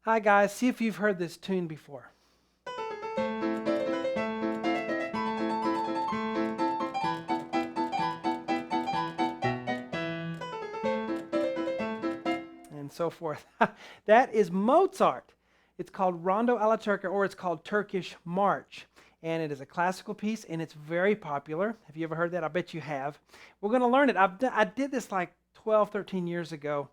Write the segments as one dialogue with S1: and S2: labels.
S1: Hi guys, see if you've heard this tune before. And so forth. That is Mozart. It's called Rondo alla Turca, or it's called Turkish March. And it is a classical piece, and it's very popular. Have you ever heard that? I bet you have. We're going to learn it. I did this like 12, 13 years ago.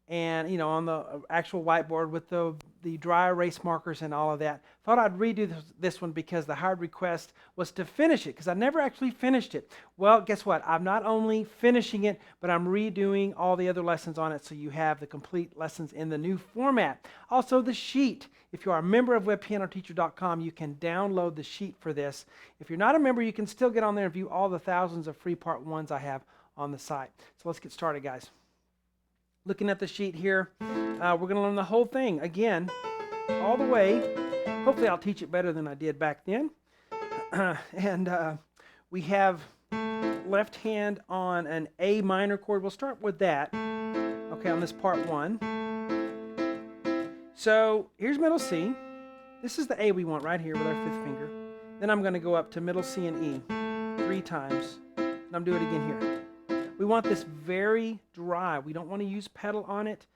S1: And, on the actual whiteboard with the dry erase markers and all of that. Thought I'd redo this one because the hard request was to finish it, because I never actually finished it. Well, guess what? I'm not only finishing it, but I'm redoing all the other lessons on it, so you have the complete lessons in the new format. Also, the sheet. If you are a member of webpianoteacher.com, you can download the sheet for this. If you're not a member, you can still get on there and view all the thousands of free part ones I have on the site. So let's get started, guys. Looking at the sheet here, we're going to learn the whole thing again, all the way. Hopefully I'll teach it better than I did back then. We have left hand on an A minor chord. We'll start with that, okay, on this part one. So here's middle C. This is the A we want right here with our fifth finger. Then I'm going to go up to middle C and E 3 times, and I'm doing it again here. We want this very dry. We don't want to use pedal on it.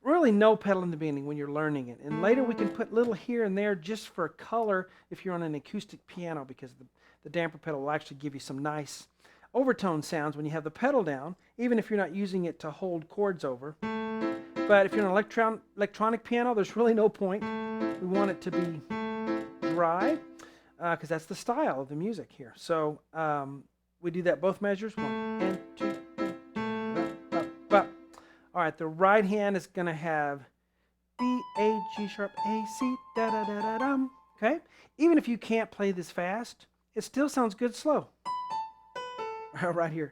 S1: Really no pedal in the beginning when you're learning it. And later we can put little here and there just for color if you're on an acoustic piano, because the damper pedal will actually give you some nice overtone sounds when you have the pedal down, even if you're not using it to hold chords over. But if you're on an electronic piano, there's really no point. We want it to be dry because that's the style of the music here. So we do that both measures, 1 and 2, 3, all right, the right hand is going to have B, A, G sharp, A, C, da da da da dum. Okay? Even if you can't play this fast, it still sounds good slow. Right here.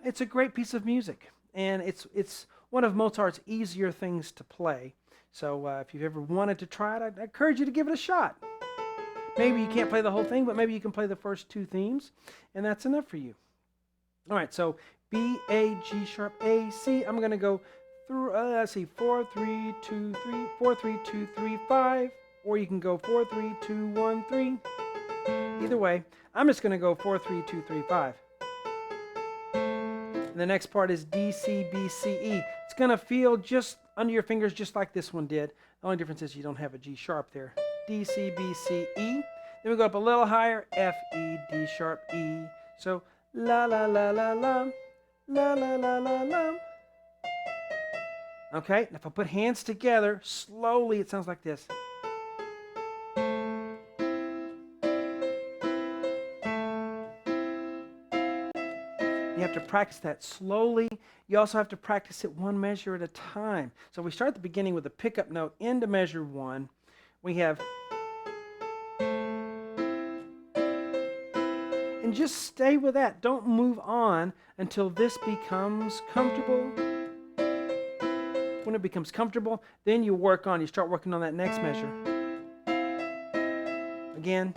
S1: It's a great piece of music, and it's one of Mozart's easier things to play. So if you've ever wanted to try it, I'd encourage you to give it a shot. Maybe you can't play the whole thing, but maybe you can play the first 2 themes, and that's enough for you. All right, so B, A, G sharp, A, C. I'm going to go through, let's see, 4, 3, 2, 3, 4, 3, 2, 3, 5. Or you can go 4, 3, 2, 1, 3. Either way, I'm just going to go 4, 3, 2, 3, 5. And the next part is D, C, B, C, E. It's going to feel just under your fingers just like this one did. The only difference is you don't have a G sharp there. D, C, B, C, E. Then we go up a little higher, F, E, D sharp, E. So la la la la la, la la la la la. Okay, and if I put hands together, slowly it sounds like this. You have to practice that slowly. You also have to practice it 1 measure at a time. So we start at the beginning with a pickup note into measure 1. We have, and just stay with that. Don't move on until this becomes comfortable. When it becomes comfortable, then you start working on that next measure. Again,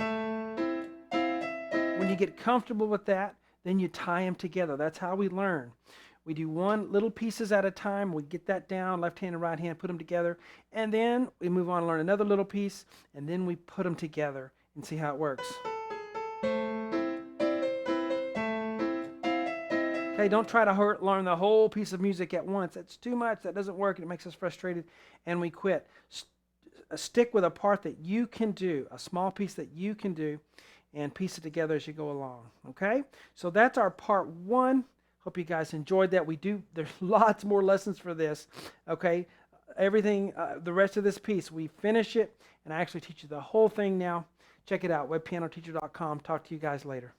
S1: when you get comfortable with that, then you tie them together. That's how we learn. We do 1 little pieces at a time. We get that down, left hand and right hand, put them together. And then we move on and learn another little piece. And then we put them together and see how it works. Okay, don't try to learn the whole piece of music at once. That's too much. That doesn't work. It makes us frustrated and we quit. Stick with a part that you can do, a small piece that you can do, and piece it together as you go along. Okay? So that's our part 1. Hope you guys enjoyed that. There's lots more lessons for this. Okay? Everything, the rest of this piece, we finish it, and I actually teach you the whole thing now. Check it out, webpianoteacher.com. Talk to you guys later.